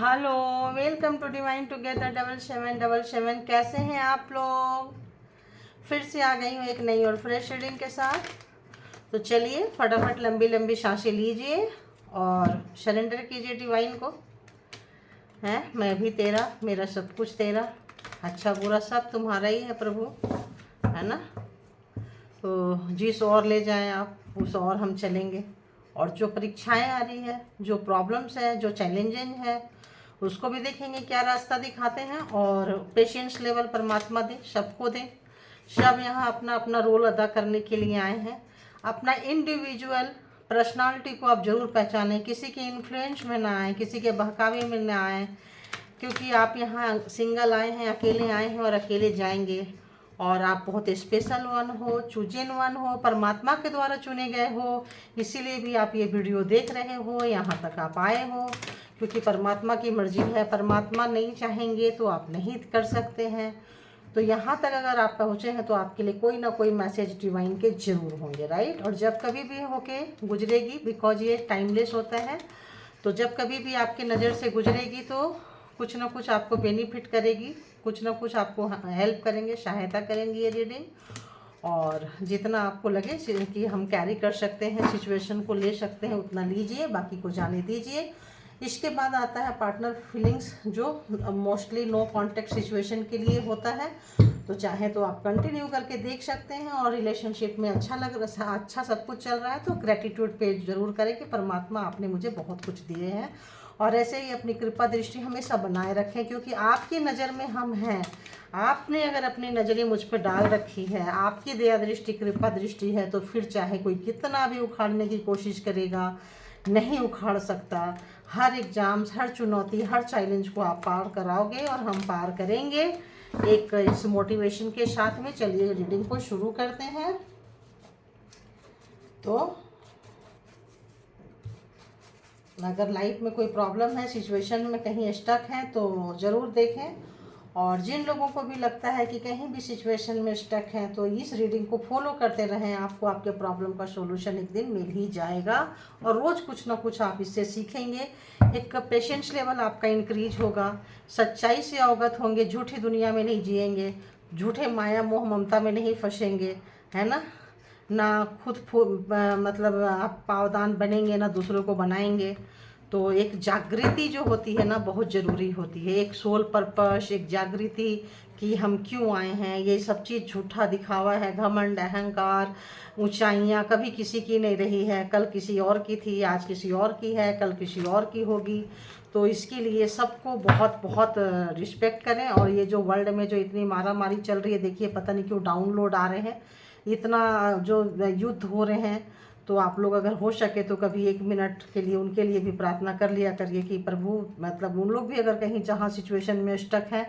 Hello, welcome to divine together 7777। कैसे हैं आप लोग? फिर से आ गई हूँ एक नई और फ्रेश रीडिंग के साथ। तो चलिए फटाफट लंबी लंबी सांसें लीजिए और सरेंडर कीजिए डिवाइन को। हैं, मैं भी तेरा, मेरा सब कुछ तेरा, अच्छा बुरा सब तुम्हारा ही है प्रभु, है ना। तो जिस ओर ले जाएं आप उस ओर हम चलेंगे। और जो परीक्षाएं आ रही है, जो प्रॉब्लम्स है, जो चैलेंजिंग है, उसको भी देखेंगे क्या रास्ता दिखाते हैं। और पेशेंस लेवल परमात्मा दे, सबको दे। सब यहाँ अपना अपना रोल अदा करने के लिए आए हैं। अपना इंडिविजुअल पर्सनालिटी को आप जरूर पहचानें, किसी के इन्फ्लुएंस में ना आए, किसी के बहकावे में ना आए, क्योंकि आप यहाँ सिंगल आए हैं, अकेले आए हैं और अकेले जाएंगे। और आप बहुत स्पेशल वन हो, चूजन वन हो, परमात्मा के द्वारा चुने गए हो। इसीलिए भी आप ये वीडियो देख रहे हो, यहाँ तक आप आए हो, क्योंकि परमात्मा की मर्जी है। परमात्मा नहीं चाहेंगे तो आप नहीं कर सकते हैं। तो यहाँ तक अगर आप पहुँचे हैं तो आपके लिए कोई ना कोई मैसेज डिवाइन के जरूर होंगे, राइट। और जब कभी भी होके गुजरेगी, बिकॉज ये टाइमलेस होता है, तो जब कभी भी आपकी नज़र से गुजरेगी तो कुछ ना कुछ आपको बेनिफिट करेगी, कुछ ना कुछ आपको हेल्प करेंगे, सहायता करेंगी ये रीडिंग। और जितना आपको लगे कि हम कैरी कर सकते हैं, सिचुएशन को ले सकते हैं, उतना लीजिए, बाकी को जाने दीजिए। इसके बाद आता है पार्टनर फीलिंग्स, जो मोस्टली नो कॉन्टेक्ट सिचुएशन के लिए होता है। तो चाहे तो आप कंटिन्यू करके देख सकते हैं। और रिलेशनशिप में अच्छा सब कुछ चल रहा है तो ग्रेटिट्यूड पे जरूर करें कि परमात्मा आपने मुझे बहुत कुछ दिए हैं, और ऐसे ही अपनी कृपा दृष्टि हमेशा बनाए रखें, क्योंकि आपकी नज़र में हम हैं। आपने अगर अपनी नज़रें मुझ पर डाल रखी है, आपकी दया दृष्टि, कृपा दृष्टि है, तो फिर चाहे कोई कितना भी उखाड़ने की कोशिश करेगा, नहीं उखाड़ सकता। हर एग्जाम्स, हर चुनौती, हर चैलेंज को आप पार कराओगे और हम पार करेंगे, एक इस मोटिवेशन के साथ में। चलिए रीडिंग को शुरू करते हैं। तो अगर लाइफ में कोई प्रॉब्लम है, सिचुएशन में कहीं स्टक है, तो ज़रूर देखें। और जिन लोगों को भी लगता है कि कहीं भी सिचुएशन में स्टक हैं, तो इस रीडिंग को फॉलो करते रहें, आपको आपके प्रॉब्लम का सॉल्यूशन एक दिन मिल ही जाएगा। और रोज़ कुछ ना कुछ आप इससे सीखेंगे। एक पेशेंस लेवल आपका इंक्रीज होगा, सच्चाई से अवगत होंगे, झूठी दुनिया में नहीं जिएंगे, झूठे माया मोह ममता में नहीं फंसेंगे, है ना। ना मतलब आप पावदान बनेंगे, ना दूसरों को बनाएंगे। तो एक जागृति जो होती है ना, बहुत ज़रूरी होती है। एक सोल पर्पस, एक जागृति कि हम क्यों आए हैं। ये सब चीज़ झूठा दिखावा है, घमंड, अहंकार, ऊंचाइयाँ कभी किसी की नहीं रही है। कल किसी और की थी, आज किसी और की है, कल किसी और की होगी। तो इसके लिए सबको बहुत बहुत रिस्पेक्ट करें। और ये जो वर्ल्ड में जो इतनी मारा मारी चल रही है, देखिए पता नहीं क्यों डाउनलोड आ रहे हैं, इतना जो युद्ध हो रहे हैं। तो आप लोग अगर हो सके तो कभी 1 मिनट के लिए उनके लिए भी प्रार्थना कर लिया करिए कि प्रभु, मतलब उन लोग भी अगर कहीं जहाँ सिचुएशन में स्टक है,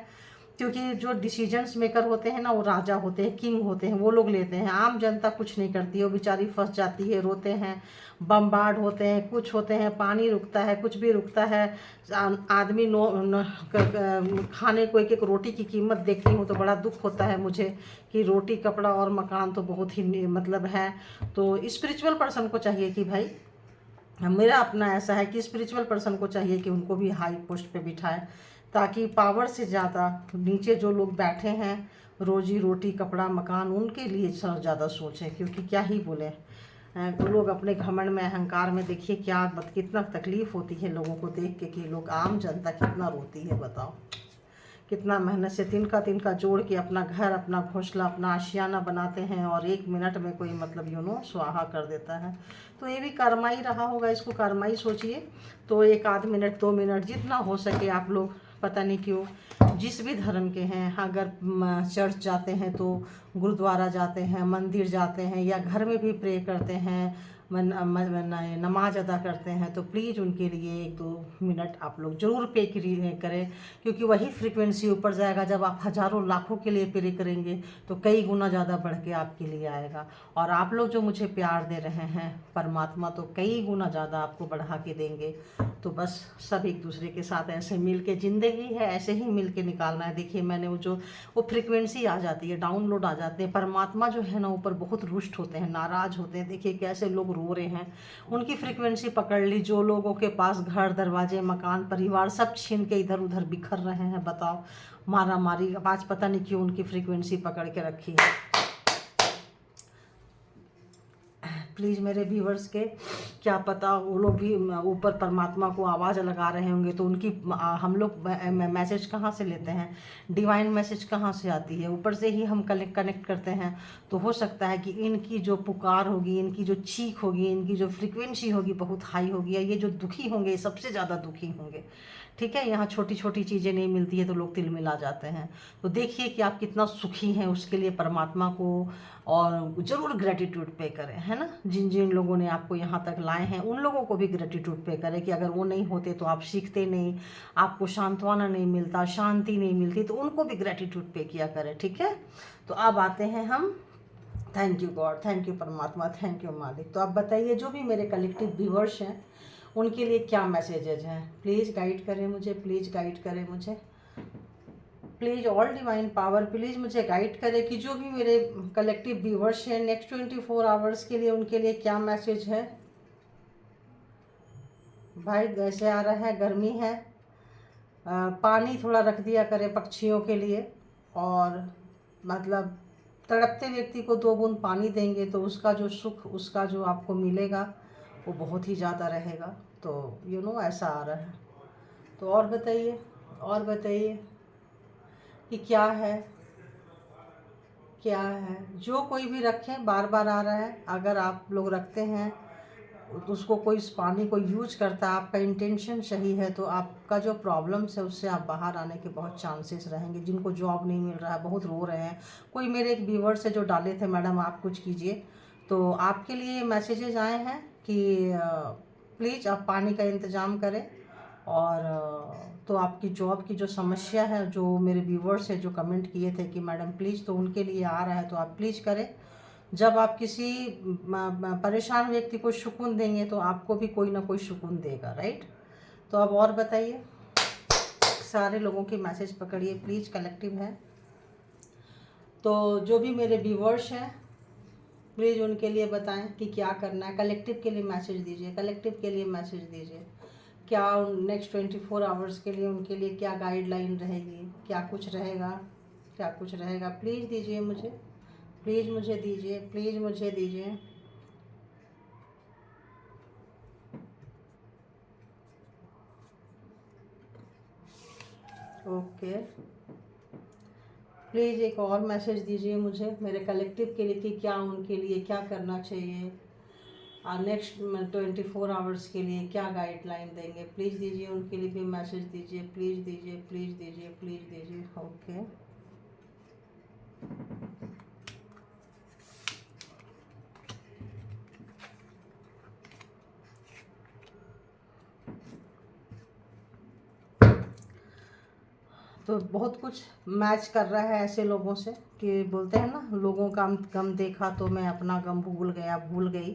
क्योंकि जो डिसीजंस मेकर होते हैं ना, वो राजा होते हैं, किंग होते हैं, वो लोग लेते हैं। आम जनता कुछ नहीं करती है, वो बेचारी फंस जाती है, रोते हैं, बम्बार्ड होते हैं, कुछ होते हैं, पानी रुकता है, कुछ भी रुकता है। आदमी खाने को एक एक रोटी की कीमत देखती हूँ तो बड़ा दुख होता है मुझे कि रोटी, कपड़ा और मकान तो बहुत ही मतलब है। तो स्पिरिचुअल पर्सन को चाहिए कि भाई, मेरा अपना ऐसा है कि स्पिरिचुअल पर्सन को चाहिए कि उनको भी हाई पोस्ट पे बिठाए, ताकि पावर से ज़्यादा नीचे जो लोग बैठे हैं, रोजी रोटी, कपड़ा, मकान, उनके लिए ज़्यादा सोचें। क्योंकि क्या ही बोले, तो लोग अपने घमंड में, अहंकार में, देखिए क्या कितना तकलीफ़ होती है लोगों को देख के, कि लोग, आम जनता कितना रोती है, बताओ। कितना मेहनत से तिनका तिनका जोड़ के अपना घर, अपना घोंसला, अपना आशियाना बनाते हैं, और 1 मिनट में कोई मतलब स्वाहा कर देता है। तो ये भी कर्मा ही रहा होगा, इसको कर्मा ही सोचिए। तो 1 आध मिनट, 2 मिनट, जितना हो सके आप लोग, पता नहीं क्यों जिस भी धर्म के हैं, अगर चर्च जाते हैं तो गुरुद्वारा जाते हैं, मंदिर जाते हैं, या घर में भी प्रे करते हैं, नमाज अदा करते हैं, तो प्लीज़ उनके लिए 1-2 मिनट आप लोग ज़रूर पे करें। क्योंकि वही फ्रीक्वेंसी ऊपर जाएगा। जब आप हज़ारों लाखों के लिए प्रे करेंगे तो कई गुना ज़्यादा बढ़ के आपके लिए आएगा। और आप लोग जो मुझे प्यार दे रहे हैं, परमात्मा तो कई गुना ज़्यादा आपको बढ़ा के देंगे। तो बस सब एक दूसरे के साथ ऐसे मिल के, ज़िंदगी है ऐसे ही मिल के निकालना है। देखिए मैंने वो फ्रीक्वेंसी आ जाती है, डाउनलोड आ जाते हैं। परमात्मा जो है ना ऊपर बहुत रुष्ट होते हैं, नाराज़ होते हैं। देखिए कैसे लोग रो रहे हैं, उनकी फ्रीक्वेंसी पकड़ ली। जो लोगों के पास घर दरवाजे मकान परिवार सब छीन के इधर उधर बिखर रहे हैं, बताओ मारा मारी, आज पता नहीं क्यों उनकी फ्रीक्वेंसी पकड़ के रखी है। प्लीज़ मेरे व्यूवर्स के, क्या पता वो लोग भी ऊपर परमात्मा को आवाज़ लगा रहे होंगे, तो उनकी हम लोग मैसेज कहाँ से लेते हैं, डिवाइन मैसेज कहाँ से आती है, ऊपर से ही हम कनेक्ट करते हैं। तो हो सकता है कि इनकी जो पुकार होगी, इनकी जो चीख होगी, इनकी जो फ्रीक्वेंसी होगी बहुत हाई होगी, ये जो दुखी होंगे सबसे ज़्यादा दुखी होंगे। ठीक है, यहाँ छोटी छोटी चीज़ें नहीं मिलती है तो लोग तिलमिला जाते हैं। तो देखिए कि आप कितना सुखी हैं, उसके लिए परमात्मा को और ज़रूर ग्रेटिट्यूड पे करें, है ना। जिन जिन लोगों ने आपको यहाँ तक लाए हैं उन लोगों को भी ग्रेटिट्यूड पे करें कि अगर वो नहीं होते तो आप सीखते नहीं, आपको सांत्वना नहीं मिलता, शांति नहीं मिलती, तो उनको भी ग्रेटिट्यूड पे किया करें। ठीक है, तो अब आते हैं हम, thank you God, thank you परमात्मा, थैंक यू मालिक। तो आप बताइए जो भी मेरे कलेक्टिव व्यूअर्स हैं उनके लिए क्या मैसेजेज हैं, प्लीज़ गाइड करें मुझे, प्लीज़ गाइड करें मुझे, please all divine power please मुझे गाइड करें कि जो भी मेरे कलेक्टिव व्यूअर्स हैं नेक्स्ट 24 आवर्स के लिए उनके लिए क्या मैसेज है। भाई ऐसे आ रहा है, गर्मी है, पानी थोड़ा रख दिया करें पक्षियों के लिए, और मतलब तड़पते व्यक्ति को 2 बूंद पानी देंगे तो उसका जो सुख, उसका जो आपको मिलेगा वो बहुत ही ज़्यादा रहेगा। तो ऐसा आ रहा है। तो और बताइए, और बताइए कि क्या है, क्या है। जो कोई भी रखें, बार बार आ रहा है, अगर आप लोग रखते हैं तो उसको कोई इस पानी को यूज करता है, आपका इंटेंशन सही है, तो आपका जो प्रॉब्लम्स है उससे आप बाहर आने के बहुत चांसेस रहेंगे। जिनको जॉब नहीं मिल रहा है, बहुत रो रहे हैं, कोई मेरे एक व्यूवर से जो डाले थे मैडम आप कुछ कीजिए, तो आपके लिए मैसेजेस आए हैं कि प्लीज़ आप पानी का इंतज़ाम करें। और तो आपकी जॉब की जो समस्या है, जो मेरे व्यूवर्स है जो कमेंट किए थे कि मैडम प्लीज़, तो उनके लिए आ रहा है, तो आप प्लीज़ करें। जब आप किसी परेशान व्यक्ति को सुकून देंगे तो आपको भी कोई ना कोई सुकून देगा, राइट। तो अब और बताइए, सारे लोगों की मैसेज पकड़िए प्लीज़, कलेक्टिव है। तो जो भी मेरे व्यूवर्स हैं प्लीज़ उनके लिए बताएं कि क्या करना है। कलेक्टिव के लिए मैसेज दीजिए, कलेक्टिव के लिए मैसेज दीजिए। क्या नेक्स्ट 24 आवर्स के लिए उनके लिए क्या गाइडलाइन रहेगी, क्या कुछ रहेगा, क्या कुछ रहेगा, प्लीज़ दीजिए मुझे, प्लीज़ मुझे दीजिए, प्लीज़ मुझे दीजिए। ओके, प्लीज़ एक और मैसेज दीजिए मुझे मेरे कलेक्टिव के लिए कि क्या उनके लिए क्या करना चाहिए, नेक्स्ट 24 आवर्स के लिए क्या गाइडलाइन देंगे, प्लीज़ दीजिए। उनके लिए भी मैसेज दीजिए, प्लीज़ दीजिए, प्लीज़ दीजिए, प्लीज़ दीजिए। ओके, तो बहुत कुछ मैच कर रहा है ऐसे लोगों से कि बोलते हैं ना, लोगों का गम देखा तो मैं अपना गम भूल गया, भूल गई।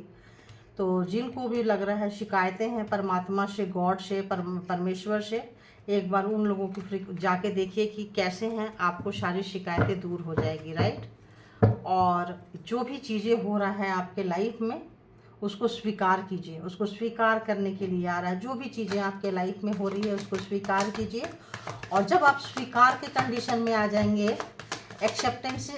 तो जिनको भी लग रहा है शिकायतें हैं परमात्मा से, गॉड से, परमेश्वर से, एक बार उन लोगों की जाके देखिए कि कैसे हैं, आपको सारी शिकायतें दूर हो जाएगी, राइट। और जो भी चीज़ें हो रहा है आपके लाइफ में उसको स्वीकार कीजिए, उसको स्वीकार करने के लिए आ रहा है। जो भी चीज़ें आपके लाइफ में हो रही है उसको स्वीकार कीजिए, और जब आप स्वीकार के कंडीशन में आ जाएंगे, एक्सेप्टेंस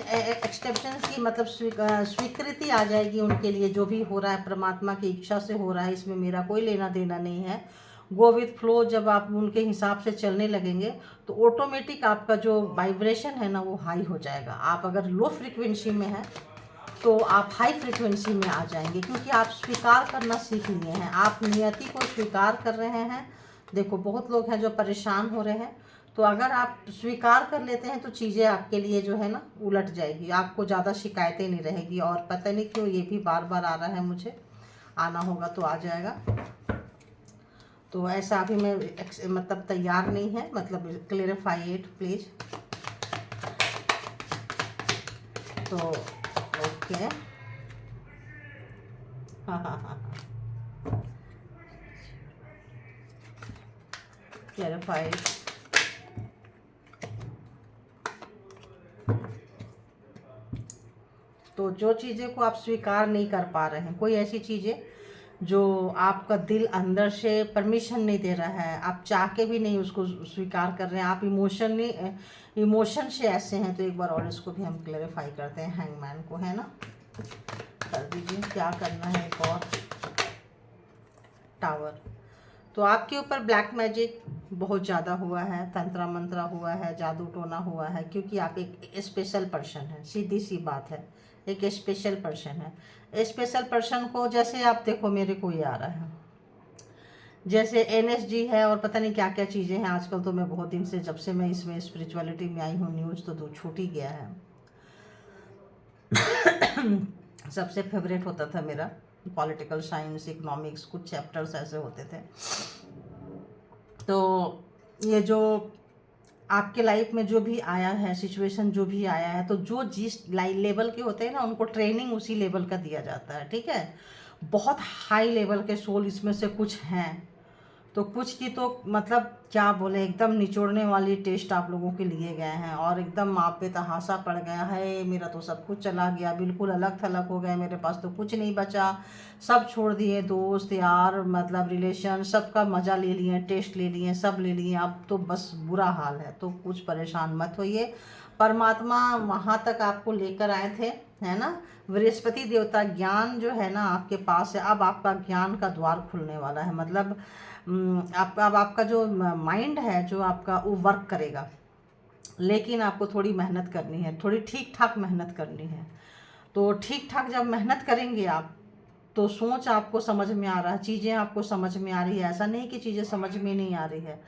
की मतलब स्वीकृति आ जाएगी उनके लिए, जो भी हो रहा है परमात्मा की इच्छा से हो रहा है, इसमें मेरा कोई लेना देना नहीं है, गो विथ फ्लो। जब आप उनके हिसाब से चलने लगेंगे तो ऑटोमेटिक आपका जो वाइब्रेशन है ना वो हाई हो जाएगा। आप अगर लो फ्रिक्वेंसी में हैं तो आप हाई फ्रिक्वेंसी में आ जाएंगे, क्योंकि आप स्वीकार करना सीख लिए हैं, आप नियति को स्वीकार कर रहे हैं। देखो बहुत लोग हैं जो परेशान हो रहे हैं, तो अगर आप स्वीकार कर लेते हैं तो चीज़ें आपके लिए जो है ना उलट जाएगी, आपको ज़्यादा शिकायतें नहीं रहेगी। और पता नहीं क्यों ये भी बार बार आ रहा है, मुझे आना होगा तो आ जाएगा। तो ऐसा अभी मैं मतलब तैयार नहीं है, मतलब क्लेरिफाई इट प्लीज़। तो ओके, हाँ हाँ हाँ, क्लेरिफाई। तो जो चीज़ें को आप स्वीकार नहीं कर पा रहे हैं, कोई ऐसी चीज़ें जो आपका दिल अंदर से परमिशन नहीं दे रहा है, आप चाह के भी नहीं उसको स्वीकार कर रहे हैं, आप इमोशन से ऐसे हैं, तो एक बार और इसको भी हम क्लेरिफाई करते हैं, हैंगमैन को, है ना, कर दीजिए। क्या करना है, एक और टावर। तो आपके ऊपर ब्लैक मैजिक बहुत ज़्यादा हुआ है, तंत्रा मंत्रा हुआ है, जादू टोना हुआ है, क्योंकि आप एक स्पेशल पर्सन हैं, सीधी सी बात है, एक स्पेशल पर्सन है। स्पेशल पर्सन को जैसे आप देखो, मेरे को ये आ रहा है जैसे एनएसजी है और पता नहीं क्या क्या चीज़ें हैं। आजकल तो मैं बहुत दिन से, जब से मैं इसमें स्पिरिचुअलिटी में आई हूँ, न्यूज़ तो छूट ही गया है। सबसे फेवरेट होता था मेरा पॉलिटिकल साइंस, इकोनॉमिक्स, कुछ चैप्टर्स ऐसे होते थे। तो ये जो आपके लाइफ में जो भी आया है, सिचुएशन जो भी आया है, तो जो जिस लेवल के होते हैं ना, उनको ट्रेनिंग उसी लेवल का दिया जाता है, ठीक है। बहुत हाई लेवल के सोल इसमें से कुछ हैं, तो कुछ की तो मतलब क्या बोले, एकदम निचोड़ने वाली टेस्ट आप लोगों के लिए गए हैं, और एकदम आप पे तहासा पड़ गया है, मेरा तो सब कुछ चला गया, बिल्कुल अलग थलग हो गए, मेरे पास तो कुछ नहीं बचा, सब छोड़ दिए, दोस्त यार, मतलब रिलेशन, सबका मज़ा ले लिए, टेस्ट ले लिए, सब ले लिए, अब तो बस बुरा हाल है। तो कुछ परेशान मत होइए, परमात्मा वहाँ तक आपको लेकर आए थे, है ना। बृहस्पति देवता ज्ञान जो है ना आपके पास है, अब आपका ज्ञान का द्वार खुलने वाला है, मतलब अब आपका जो माइंड है, जो आपका वो वर्क करेगा, लेकिन आपको थोड़ी मेहनत करनी है, थोड़ी ठीक ठाक मेहनत करनी है। तो ठीक ठाक जब मेहनत करेंगे आप, तो सोच आपको समझ में आ रहा है, चीज़ें आपको समझ में आ रही है, ऐसा नहीं कि चीज़ें समझ में नहीं आ रही है,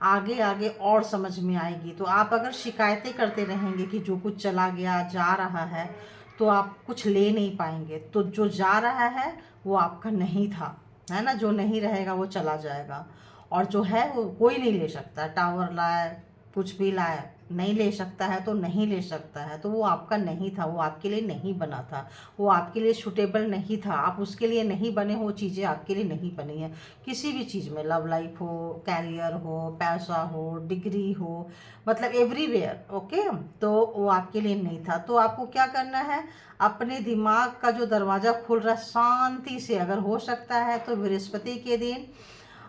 आगे आगे और समझ में आएगी। तो आप अगर शिकायतें करते रहेंगे कि जो कुछ चला गया, जा रहा है, तो आप कुछ ले नहीं पाएंगे। तो जो जा रहा है वो आपका नहीं था, है ना, जो नहीं रहेगा वो चला जाएगा, और जो है वो कोई नहीं ले सकता। टावर लाए, कुछ भी लाए, नहीं ले सकता है तो नहीं ले सकता है, तो वो आपका नहीं था, वो आपके लिए नहीं बना था, वो आपके लिए सूटेबल नहीं था, आप उसके लिए नहीं बने हो, चीज़ें आपके लिए नहीं बनी है। किसी भी चीज़ में, लव लाइफ हो, कैरियर हो, पैसा हो, डिग्री हो, मतलब एवरीवेयर, ओके, तो वो आपके लिए नहीं था। तो आपको क्या करना है, अपने दिमाग का जो दरवाज़ा खुल रहा है, शांति से, अगर हो सकता है तो बृहस्पति के दिन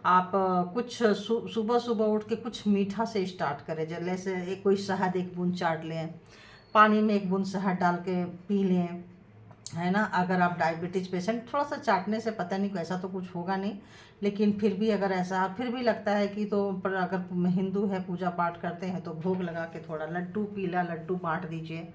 आप कुछ सुबह सुबह उठ के कुछ मीठा से स्टार्ट करें, जैसे एक कोई शहद एक बूंद चाट लें, पानी में एक बूंद शहद डाल के पी लें, है ना। अगर आप डायबिटीज़ पेशेंट, थोड़ा सा चाटने से पता नहीं कैसा तो कुछ होगा नहीं, लेकिन फिर भी अगर ऐसा फिर भी लगता है कि, तो पर अगर हिंदू है, पूजा पाठ करते हैं, तो भोग लगा के थोड़ा लड्डू, पीला लड्डू बांट दीजिए,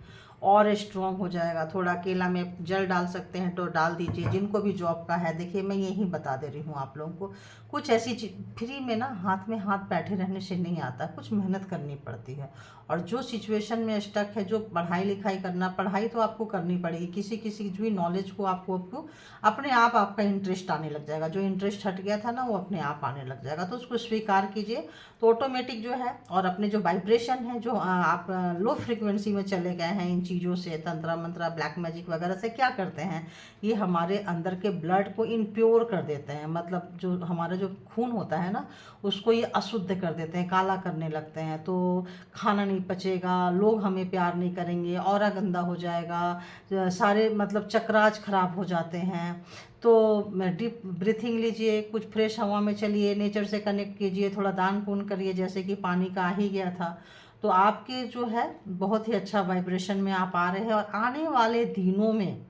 और स्ट्रॉन्ग हो जाएगा। थोड़ा केला में जल डाल सकते हैं तो डाल दीजिए, जिनको भी जॉब का है। देखिए मैं यही बता दे रही हूँ आप लोगों को, कुछ ऐसी चीज फ्री में ना, हाथ में हाथ बैठे रहने से नहीं आता, कुछ मेहनत करनी पड़ती है। और जो सिचुएशन में स्टक है, जो पढ़ाई लिखाई करना, पढ़ाई तो आपको करनी पड़ेगी, किसी किसी भी नॉलेज को आपको अपने आप आपका इंटरेस्ट आने लग जाएगा, जो इंटरेस्ट हट गया था ना वो अपने आप आने लग जाएगा, तो उसको स्वीकार कीजिए, तो ऑटोमेटिक जो है। और अपने जो वाइब्रेशन है, जो आप लो फ्रिक्वेंसी में चले गए हैं इन चीज़ों से, तंत्रा मंत्रा, ब्लैक मैजिक वगैरह से क्या करते हैं, ये हमारे अंदर के ब्लड को इम्प्योर कर देते हैं, मतलब जो हमारा जो खून होता है ना, उसको ये अशुद्ध कर देते हैं, काला करने लगते हैं। तो खाना नहीं पचेगा, लोग हमें प्यार नहीं करेंगे, ऑरा गंदा हो जाएगा, सारे मतलब चक्राज खराब हो जाते हैं। तो डीप ब्रीथिंग लीजिए, कुछ फ्रेश हवा में चलिए, नेचर से कनेक्ट कीजिए, थोड़ा दान पुण्य करिए, जैसे कि पानी का आ ही गया था, तो आपके जो है बहुत ही अच्छा वाइब्रेशन में आप आ रहे हैं। और आने वाले दिनों में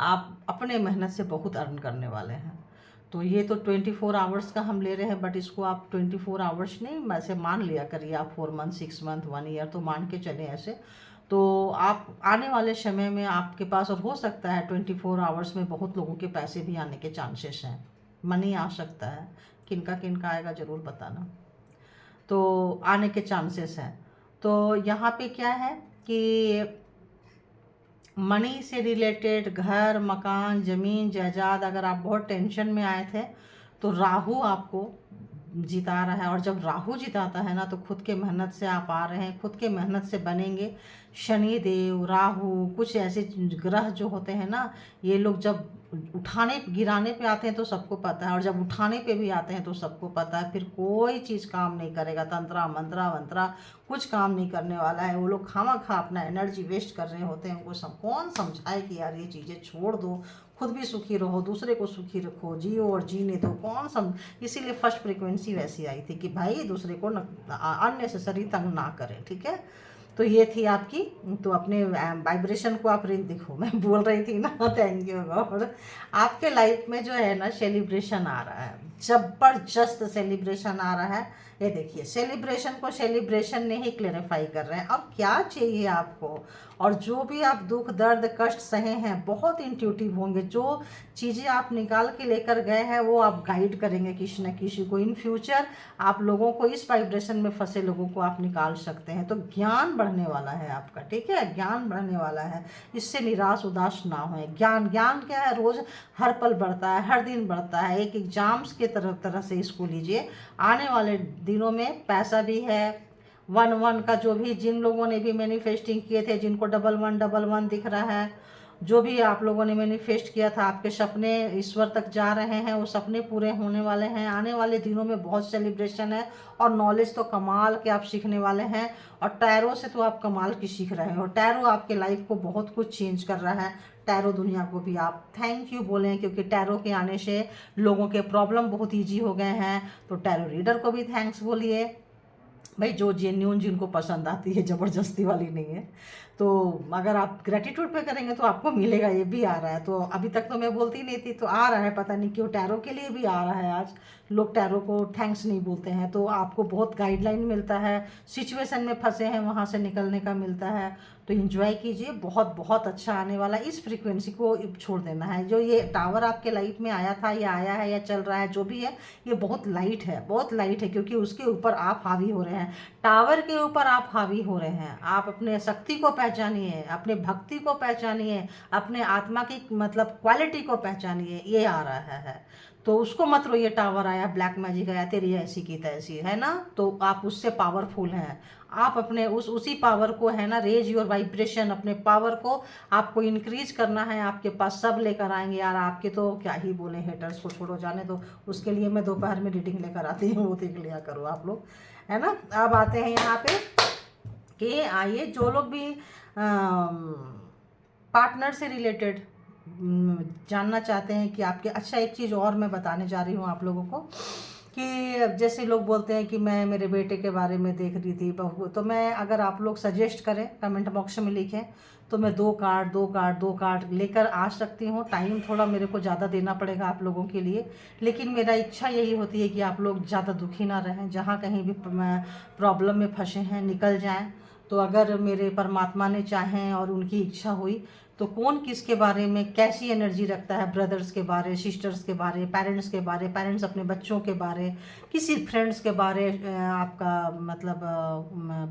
आप अपने मेहनत से बहुत अर्न करने वाले हैं। तो ये तो 24 आवर्स का हम ले रहे हैं, बट इसको आप 24 आवर्स नहीं, वैसे मान लिया करिए आप, 4 मंथ, 6 मंथ, 1 ईयर तो मान के चले ऐसे। तो आप आने वाले समय में आपके पास, और हो सकता है 24 आवर्स में बहुत लोगों के पैसे भी आने के चांसेस हैं, मनी आ सकता है, किनका आएगा ज़रूर बताना, तो आने के चांसेस हैं। तो यहाँ पे क्या है कि मनी से रिलेटेड, घर, मकान, ज़मीन, जायदाद, अगर आप बहुत टेंशन में आए थे, तो राहु आपको जिता रहा है। और जब राहु जिताता है ना, तो खुद के मेहनत से आप आ रहे हैं, खुद के मेहनत से बनेंगे। शनि देव, राहु, कुछ ऐसे ग्रह जो होते हैं ना, ये लोग जब उठाने गिराने पे आते हैं तो सबको पता है, और जब उठाने पे भी आते हैं तो सबको पता है, फिर कोई चीज़ काम नहीं करेगा। तंत्रा मंत्रा वंत्रा कुछ काम नहीं करने वाला है। वो लोग खामा खा अपना एनर्जी वेस्ट कर रहे होते हैं। उनको कौन समझाए कि यार ये चीज़ें छोड़ दो, खुद भी सुखी रहो, दूसरे को सुखी रखो, जियो और जीने दो। कौन सम इसीलिए फर्स्ट फ्रिक्वेंसी वैसी आई थी कि भाई दूसरे को अननेसेसरी तंग ना करें, ठीक है। तो ये थी आपकी, तो अपने वाइब्रेशन को आप रेंज देखो, मैं बोल रही थी ना, थैंक यू गॉड। आपके लाइफ में जो है ना सेलिब्रेशन आ रहा है, जबरदस्त सेलिब्रेशन आ रहा है। ये देखिए, सेलिब्रेशन को सेलिब्रेशन ने ही क्लेरिफाई कर रहे हैं। अब क्या चाहिए आपको, और जो भी आप दुख दर्द कष्ट सहे हैं, बहुत इंट्यूटिव होंगे। जो चीज़ें आप निकाल के लेकर गए हैं वो आप गाइड करेंगे किसी न किसी को। इन फ्यूचर आप लोगों को, इस वाइब्रेशन में फंसे लोगों को आप निकाल सकते हैं। तो ज्ञान बढ़ने वाला है आपका, ठीक है, ज्ञान बढ़ने वाला है। इससे निराश उदास ना होए। ज्ञान ज्ञान क्या है, रोज़ हर पल बढ़ता है, हर दिन बढ़ता है। एक एग्जाम्स के तरह से इसको लीजिए। आने वाले दिनों में पैसा भी है, 1 1 का जो भी, जिन लोगों ने भी मैनिफेस्टिंग किए थे, जिनको 1111 दिख रहा है, जो भी आप लोगों ने मैनिफेस्ट किया था, आपके सपने ईश्वर तक जा रहे हैं, वो सपने पूरे होने वाले हैं। आने वाले दिनों में बहुत सेलिब्रेशन है, और नॉलेज तो कमाल के आप सीखने वाले हैं। और टैरो से तो आप कमाल की सीख रहे हो। टैरो आपके लाइफ को बहुत कुछ चेंज कर रहा है। टैरो दुनिया को भी आप थैंक यू बोलें, क्योंकि टैरो के आने से लोगों के प्रॉब्लम बहुत ईजी हो गए हैं। तो टैरो रीडर को भी थैंक्स बोलिए भाई, जो जेन्यून जिनको पसंद आती है, ज़बरदस्ती वाली नहीं है। तो अगर आप ग्रेटिट्यूड पे करेंगे तो आपको मिलेगा। ये भी आ रहा है, तो अभी तक तो मैं बोलती नहीं थी, तो आ रहा है, पता नहीं क्यों टैरो के लिए भी आ रहा है। आज लोग टैरो को थैंक्स नहीं बोलते हैं, तो आपको बहुत गाइडलाइन मिलता है। सिचुएशन में फंसे हैं वहाँ से निकलने का मिलता है। तो इन्जॉय कीजिए, बहुत बहुत अच्छा आने वाला। इस फ्रीक्वेंसी को छोड़ देना है। जो ये टावर आपके लाइफ में आया था, या आया है, या चल रहा है, जो भी है, ये बहुत लाइट है, बहुत लाइट है, क्योंकि उसके ऊपर आप हावी हो रहे हैं। टावर के ऊपर आप हावी हो रहे हैं। आप अपने शक्ति को पहचानिए, अपने भक्ति को पहचानिए, अपने आत्मा की मतलब क्वालिटी को पहचानिए। ये आ रहा है, तो उसको मत लो। ये टावर आया, ब्लैक मैजिक आया, तेरी ऐसी की तैसी, है ना, तो आप उससे पावरफुल हैं। आप अपने उसी पावर को, है ना, रेज योर वाइब्रेशन। अपने पावर को आपको इंक्रीज करना है। आपके पास सब लेकर आएंगे यार। आपके तो क्या ही बोले, हेटर्स को छोड़ो, जाने दो। उसके लिए मैं दोपहर में रीडिंग लेकर आती हूँ, वो देख लिया करो आप लोग, है ना। अब आते हैं यहाँ पे कि आइए, जो लोग भी पार्टनर से रिलेटेड जानना चाहते हैं कि आपके, अच्छा एक चीज़ और मैं बताने जा रही हूँ आप लोगों को, कि जैसे लोग बोलते हैं कि मैं मेरे बेटे के बारे में देख रही थी बहू, तो मैं, अगर आप लोग सजेस्ट करें, कमेंट बॉक्स में लिखें, तो मैं 2 कार्ड लेकर आ सकती हूँ। टाइम थोड़ा मेरे को ज़्यादा देना पड़ेगा आप लोगों के लिए, लेकिन मेरा इच्छा यही होती है कि आप लोग ज़्यादा दुखी ना रहें। जहाँ कहीं भी प्रॉब्लम में फंसे हैं, निकल जाएं। तो अगर मेरे परमात्मा ने चाहें और उनकी इच्छा हुई, तो कौन किसके बारे में कैसी एनर्जी रखता है, ब्रदर्स के बारे, सिस्टर्स के बारे, पेरेंट्स के बारे, पेरेंट्स अपने बच्चों के बारे, किसी फ्रेंड्स के बारे, आपका मतलब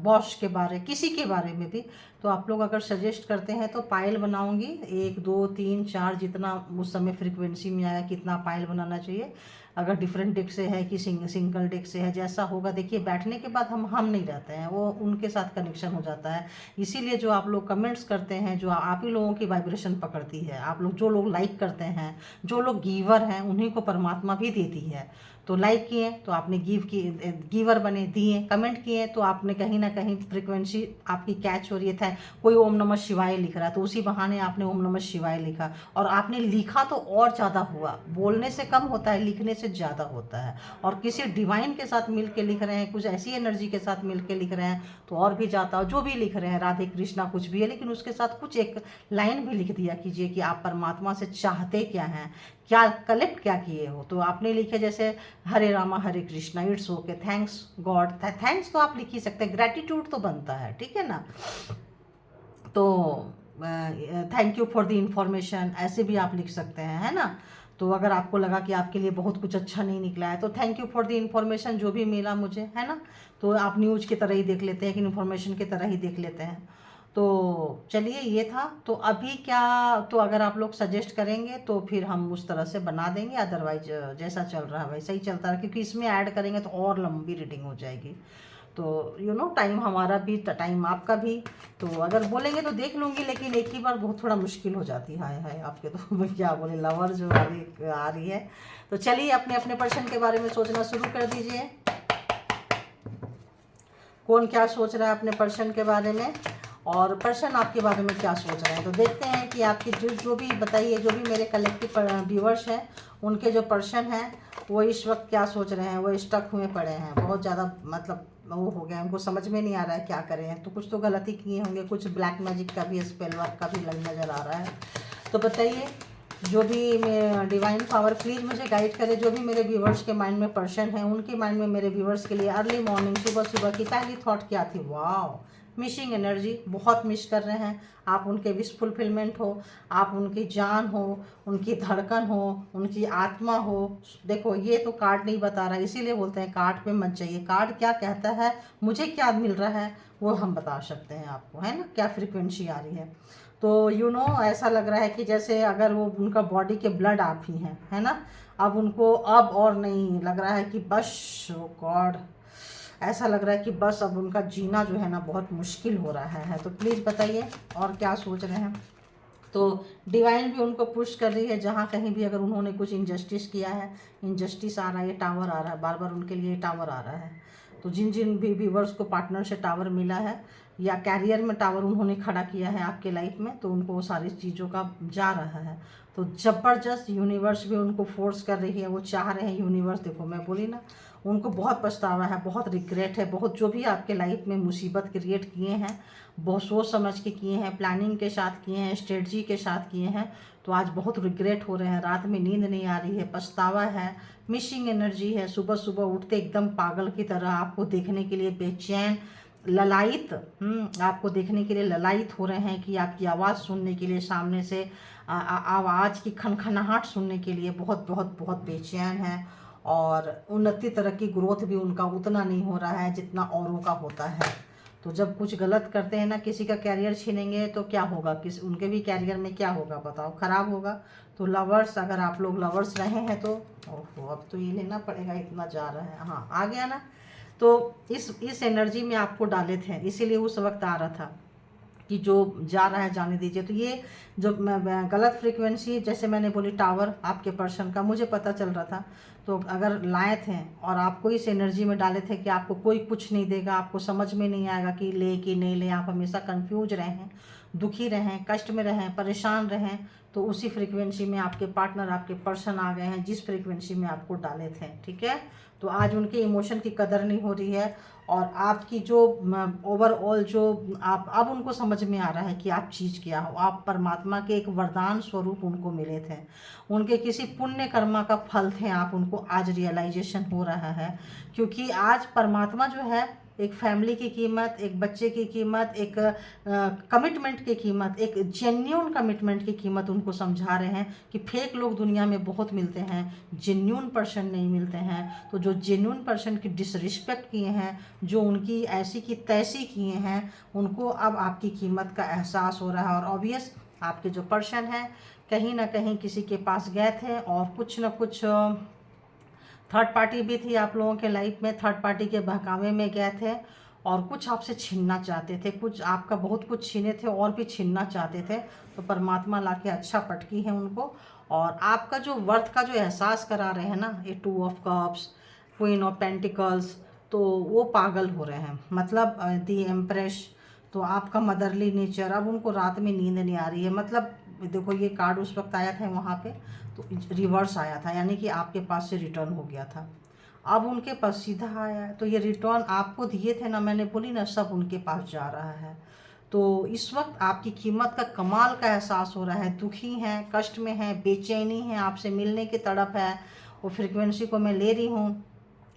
बॉस के बारे, किसी के बारे में भी, तो आप लोग अगर सजेस्ट करते हैं तो पायल बनाऊंगी। 1 2 3 4 जितना उस समय फ्रिक्वेंसी में आया, कितना पायल बनाना चाहिए। अगर डिफरेंट डेक से है कि सिंगल डेक से है, जैसा होगा, देखिए बैठने के बाद हम नहीं रहते हैं, वो उनके साथ कनेक्शन हो जाता है। इसीलिए जो आप लोग कमेंट्स करते हैं, जो आप ही लोगों की वाइब्रेशन पकड़ती है। आप लोग, जो लोग लाइक करते हैं, जो लोग गीवर हैं, उन्हीं को परमात्मा भी देती है। तो लाइक किए तो आपने गिवर बने, दिए, कमेंट किए तो आपने कहीं ना कहीं फ्रिक्वेंसी आपकी कैच हो रही था। कोई ओम नमः शिवाय लिख रहा है, तो उसी बहाने आपने ओम नमः शिवाय लिखा, और आपने लिखा तो और ज़्यादा हुआ। बोलने से कम होता है, लिखने से ज़्यादा होता है। और किसी डिवाइन के साथ मिल के लिख रहे हैं, कुछ ऐसी एनर्जी के साथ मिल के लिख रहे हैं, तो और भी ज़्यादा। जो भी लिख रहे हैं, राधे कृष्णा कुछ भी है, लेकिन उसके साथ कुछ एक लाइन भी लिख दिया कीजिए कि आप परमात्मा से चाहते क्या हैं, क्या कलेक्ट क्या किए हो। तो आपने लिखे जैसे Hare Rama Hare Krishna, it's okay, thanks God, thanks तो आप लिख ही सकते हैं, ग्रेटिट्यूड तो बनता है, ठीक है ना। तो thank you for the information, ऐसे भी आप लिख सकते हैं, है ना। तो अगर आपको लगा कि आपके लिए बहुत कुछ अच्छा नहीं निकला है, तो thank you for the information, जो भी मिला मुझे, है ना। तो आप न्यूज़ की तरह ही देख लेते हैं, कि इन्फॉर्मेशन की तरह ही देख लेते हैं। तो चलिए, ये था। तो अभी क्या, तो अगर आप लोग सजेस्ट करेंगे तो फिर हम उस तरह से बना देंगे, अदरवाइज जैसा चल रहा है वैसा ही चलता है, क्योंकि इसमें ऐड करेंगे तो और लंबी रीडिंग हो जाएगी। तो टाइम हमारा भी टाइम आपका भी। तो अगर बोलेंगे तो देख लूँगी, लेकिन एक ही बार बहुत थोड़ा मुश्किल हो जाती है। हाय हाय, आपके तो मैं क्या बोले, लवर जो आ रही है। तो चलिए अपने अपने पर्सन के बारे में सोचना शुरू कर दीजिए। कौन क्या सोच रहा है अपने पर्सन के बारे में, और पर्सन आपके बारे में क्या सोच रहे हैं। तो देखते हैं कि आपके जो भी बताइए, जो भी मेरे कलेक्टिव व्यूअर्स हैं, उनके जो पर्सन हैं वो इस वक्त क्या सोच रहे हैं। वो स्टक हुए पड़े हैं, बहुत ज़्यादा मतलब वो हो गया, उनको समझ में नहीं आ रहा है क्या करें हैं। तो कुछ तो गलती किए होंगे, कुछ ब्लैक मैजिक का भी, स्पेल वर्क का भी नज़र आ रहा है। तो बताइए, जो भी मैं डिवाइन पावर प्लीज़ मुझे गाइड करे, जो भी मेरे व्यूवर्स के माइंड में पर्सन है, उनके माइंड में मेरे व्यूवर्स के लिए अर्ली मॉर्निंग, सुबह सुबह की पहली थॉट क्या थी। वाह, मिसिंग एनर्जी, बहुत मिस कर रहे हैं आप। उनके विश फुलफिलमेंट हो, आप उनकी जान हो, उनकी धड़कन हो, उनकी आत्मा हो। देखो ये तो कार्ड नहीं बता रहा, इसीलिए बोलते हैं कार्ड पे मत जाइए। कार्ड क्या कहता है, मुझे क्या मिल रहा है वो हम बता सकते हैं आपको, है ना, क्या फ्रिक्वेंसी आ रही है। तो ऐसा लग रहा है कि जैसे अगर वो उनका बॉडी के ब्लड आप ही हैं, है ना। अब उनको अब और नहीं लग रहा है कि बस, ओ गॉड, ऐसा लग रहा है कि बस अब उनका जीना जो है ना बहुत मुश्किल हो रहा है। तो प्लीज़ बताइए और क्या सोच रहे हैं। तो डिवाइन भी उनको पुश कर रही है, जहाँ कहीं भी अगर उन्होंने कुछ इनजस्टिस किया है, इनजस्टिस आ रहा है, ये टावर आ रहा है, बार बार उनके लिए टावर आ रहा है। तो जिन जिन भी व्यूवर्स को पार्टनर से टावर मिला है, या कैरियर में टावर उन्होंने खड़ा किया है आपके लाइफ में, तो उनको वो सारी चीज़ों का जा रहा है। तो ज़बरदस्त यूनिवर्स भी उनको फोर्स कर रही है, वो चाह रहे हैं यूनिवर्स। देखो मैं बोली ना, उनको बहुत पछतावा है, बहुत रिग्रेट है, बहुत जो भी आपके लाइफ में मुसीबत क्रिएट किए हैं, बहुत सोच समझ के किए हैं, प्लानिंग के साथ किए हैं, स्ट्रेटजी के साथ किए हैं। तो आज बहुत रिग्रेट हो रहे हैं, रात में नींद नहीं आ रही है, पछतावा है, मिसिंग एनर्जी है। सुबह सुबह उठते एकदम पागल की तरह आपको देखने के लिए बेचैन, ललायित, आपको देखने के लिए ललायित हो रहे हैं कि आपकी आवाज़ सुनने के लिए, सामने से आवाज़ की खनखनाहट सुनने के लिए बहुत बहुत बहुत बेचैन है। और उन्नति तरक्की ग्रोथ भी उनका उतना नहीं हो रहा है जितना औरों का होता है। तो जब कुछ गलत करते हैं ना, किसी का कैरियर छीनेंगे तो क्या होगा, उनके भी कैरियर में क्या होगा बताओ, ख़राब होगा। तो लवर्स, अगर आप लोग लवर्स रहे हैं तो ओहो, अब तो ये लेना पड़ेगा, इतना जा रहा है। हाँ आ गया ना। तो इस एनर्जी में आपको डाले थे, इसीलिए उस वक्त आ रहा था कि जो जा रहा है जाने दीजिए। तो ये जो गलत फ्रीक्वेंसी, जैसे मैंने बोली टावर आपके पर्सन का, मुझे पता चल रहा था। तो अगर लाए थे और आपको इस एनर्जी में डाले थे कि आपको कोई कुछ नहीं देगा, आपको समझ में नहीं आएगा कि ले कि नहीं ले, आप हमेशा कंफ्यूज रहें, दुखी रहें, कष्ट में रहें, परेशान रहें, तो उसी फ्रीक्वेंसी में आपके पार्टनर, आपके पर्सन आ गए हैं जिस फ्रीक्वेंसी में आपको डाले थे। ठीक है। तो आज उनके इमोशन की कदर नहीं हो रही है, और आपकी जो ओवरऑल जो आप, अब उनको समझ में आ रहा है कि आप चीज़ क्या हो। आप परमात्मा के एक वरदान स्वरूप उनको मिले थे, उनके किसी पुण्य कर्मा का फल थे आप, उनको आज रियलाइजेशन हो रहा है। क्योंकि आज परमात्मा जो है, एक फैमिली की कीमत, एक बच्चे की कीमत, एक कमिटमेंट की कीमत, एक जेन्यून कमिटमेंट की कीमत उनको समझा रहे हैं कि फेक लोग दुनिया में बहुत मिलते हैं, जेन्यून पर्सन नहीं मिलते हैं। तो जो जेन्यून पर्सन की डिसरिस्पेक्ट किए हैं, जो उनकी ऐसी की तैसी किए हैं, उनको अब आपकी कीमत का एहसास हो रहा है। और ऑब्वियस आपके जो पर्सन हैं, कहीं ना कहीं किसी के पास गए थे, और कुछ ना कुछ थर्ड पार्टी भी थी आप लोगों के लाइफ में, थर्ड पार्टी के बहकावे में गए थे, और कुछ आपसे छीनना चाहते थे, कुछ आपका बहुत कुछ छीने थे और भी छीनना चाहते थे। तो परमात्मा लाके अच्छा पटकी है उनको, और आपका जो वर्थ का जो एहसास करा रहे हैं ना, ये 2 of cups, queen of pentacles, तो वो पागल हो रहे हैं, मतलब दी एम्प्रेस। तो आपका मदरली नेचर, अब उनको रात में नींद नहीं आ रही है। मतलब देखो ये कार्ड उस वक्त आया था वहाँ पे, तो रिवर्स आया था, यानी कि आपके पास से रिटर्न हो गया था। अब उनके पास सीधा आया है, तो ये रिटर्न आपको दिए थे ना, मैंने बोली ना, सब उनके पास जा रहा है। तो इस वक्त आपकी कीमत का कमाल का एहसास हो रहा है, दुखी हैं, कष्ट में हैं, बेचैनी है, आपसे मिलने की तड़प है। वो फ्रिक्वेंसी को मैं ले रही हूँ,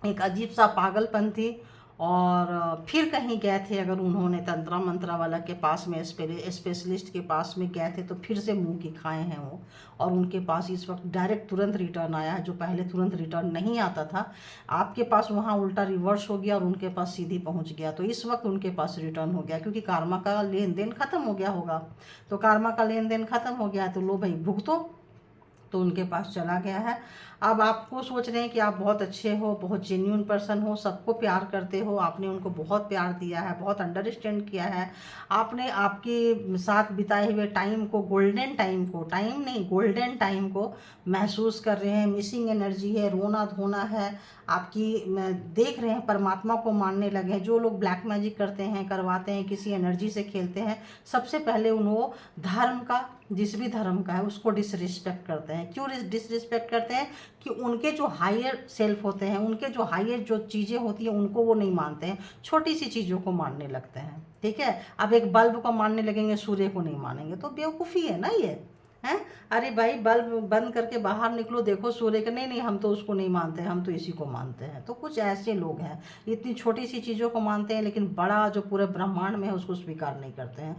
एक अजीब सा पागलपन थी। और फिर कहीं गए थे, अगर उन्होंने तंत्रा मंत्रा वाला के पास में, स्पेशलिस्ट के पास में गए थे, तो फिर से मुंह की खाए हैं वो। और उनके पास इस वक्त डायरेक्ट तुरंत रिटर्न आया है, जो पहले तुरंत रिटर्न नहीं आता था। आपके पास वहाँ उल्टा रिवर्स हो गया, और उनके पास सीधी पहुँच गया। तो इस वक्त उनके पास रिटर्न हो गया, क्योंकि कार्मा का लेन देन खत्म हो गया होगा। तो कार्मा का लेन देन खत्म हो गया, तो लो भाई भुगतो, तो उनके पास चला गया है। अब आपको सोच रहे हैं कि आप बहुत अच्छे हो, बहुत जेन्युइन पर्सन हो, सबको प्यार करते हो, आपने उनको बहुत प्यार दिया है, बहुत अंडरस्टैंड किया है, आपने आपके साथ बिताए हुए टाइम को, गोल्डन टाइम को, टाइम नहीं गोल्डन टाइम को महसूस कर रहे हैं। मिसिंग एनर्जी है, रोना धोना है आपकी, देख रहे हैं परमात्मा को मानने लगे हैं। जो लोग ब्लैक मैजिक करते हैं, करवाते हैं, किसी एनर्जी से खेलते हैं, सबसे पहले वो धर्म का, जिस भी धर्म का है उसको डिसरिस्पेक्ट करते हैं। क्यों डिसरिस्पेक्ट करते हैं? कि उनके जो हायर सेल्फ होते हैं, उनके जो हायर जो चीज़ें होती हैं उनको वो नहीं मानते हैं, छोटी सी चीज़ों को मानने लगते हैं। ठीक है, अब एक बल्ब को मानने लगेंगे, सूर्य को नहीं मानेंगे, तो बेवकूफ़ी है ना ये हैं। अरे भाई बल्ब बंद करके बाहर निकलो, देखो सूर्य के, नहीं नहीं हम तो उसको नहीं मानते, हम तो इसी को मानते हैं। तो कुछ ऐसे लोग हैं इतनी छोटी सी चीज़ों को मानते हैं, लेकिन बड़ा जो पूरे ब्रह्मांड में है उसको स्वीकार नहीं करते हैं।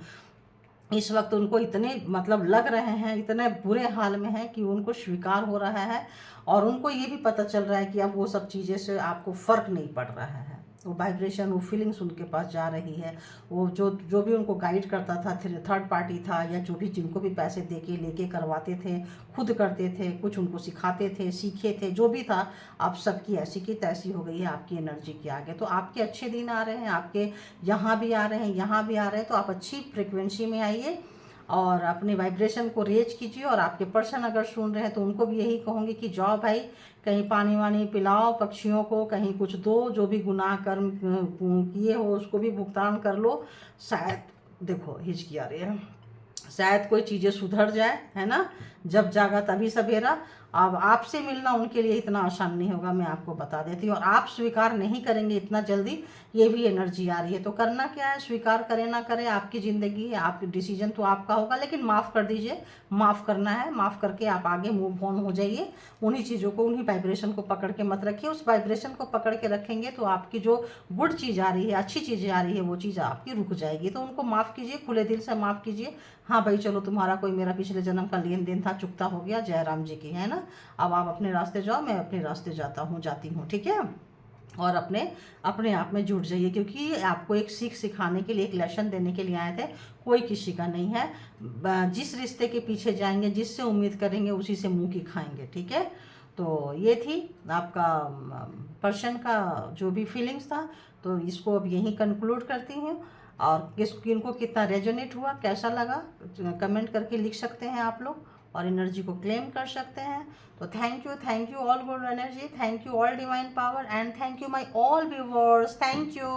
इस वक्त उनको इतने मतलब लग रहे हैं, इतने बुरे हाल में हैं कि उनको स्वीकार हो रहा है, और उनको ये भी पता चल रहा है कि अब वो सब चीज़ें से आपको फ़र्क नहीं पड़ रहा है। वो वाइब्रेशन, वो फीलिंग्स उनके पास जा रही है। वो जो जो भी उनको गाइड करता था, थर्ड पार्टी था, या जो भी जिनको भी पैसे दे के लेके करवाते थे, खुद करते थे, कुछ उनको सिखाते थे, सीखे थे, जो भी था, अब सबकी ऐसी की तैसी हो गई है आपकी एनर्जी के आगे। तो आपके अच्छे दिन आ रहे हैं, आपके यहाँ भी आ रहे हैं, यहाँ भी आ रहे हैं। तो आप अच्छी फ्रिक्वेंसी में आइए और अपने वाइब्रेशन को रेज कीजिए। और आपके पर्सन अगर सुन रहे हैं तो उनको भी यही कहूँगी कि जाओ भाई, कहीं पानी वानी पिलाओ पक्षियों को, कहीं कुछ दो, जो भी गुनाह कर्म किए हो उसको भी भुगतान कर लो। शायद देखो हिचकी आ रही है, शायद कोई चीज़ें सुधर जाए, है ना। जब जागा तभी सवेरा। अब आपसे मिलना उनके लिए इतना आसान नहीं होगा, मैं आपको बता देती हूँ। और आप स्वीकार नहीं करेंगे इतना जल्दी, ये भी एनर्जी आ रही है। तो करना क्या है, स्वीकार करें ना करें आपकी ज़िंदगी है, आपकी डिसीजन तो आपका होगा, लेकिन माफ़ कर दीजिए। माफ़ करना है, माफ़ करके आप आगे मूव ऑन हो जाइए। उन्हीं चीज़ों को, उन्हीं वाइब्रेशन को पकड़ के मत रखिए। उस वाइब्रेशन को पकड़ के रखेंगे तो आपकी जो गुड चीज़ आ रही है, अच्छी चीज़ें आ रही है, वो चीज़ आपकी रुक जाएगी। तो उनको माफ़ कीजिए, खुले दिल से माफ़ कीजिए। हाँ भाई चलो, तुम्हारा कोई मेरा पिछले जन्म का लेन देन था, चुकता हो गया, जय राम जी की, है ना। अब आप अपने रास्ते जाओ, मैं अपने रास्ते जाती हूँ, ठीक है। और अपने अपने आप में जुट जाइए, क्योंकि आपको एक सीख सिखाने के लिए, एक लेसन देने के लिए आए थे। कोई किसी का नहीं है। जिस रिश्ते के पीछे जाएंगे, जिससे उम्मीद करेंगे, उसी से मुंह की खाएंगे, ठीक है। तो ये थी आपका पर्सन का जो भी फीलिंग्स था। तो इसको अब यहीं कंक्लूड करती हूँ। और किनको कितना रेजोनेट हुआ, कैसा लगा, कमेंट करके लिख सकते हैं आप लोग, और एनर्जी को क्लेम कर सकते हैं। तो thank you all good energy, thank you all divine power, and thank you my all viewers, thank you.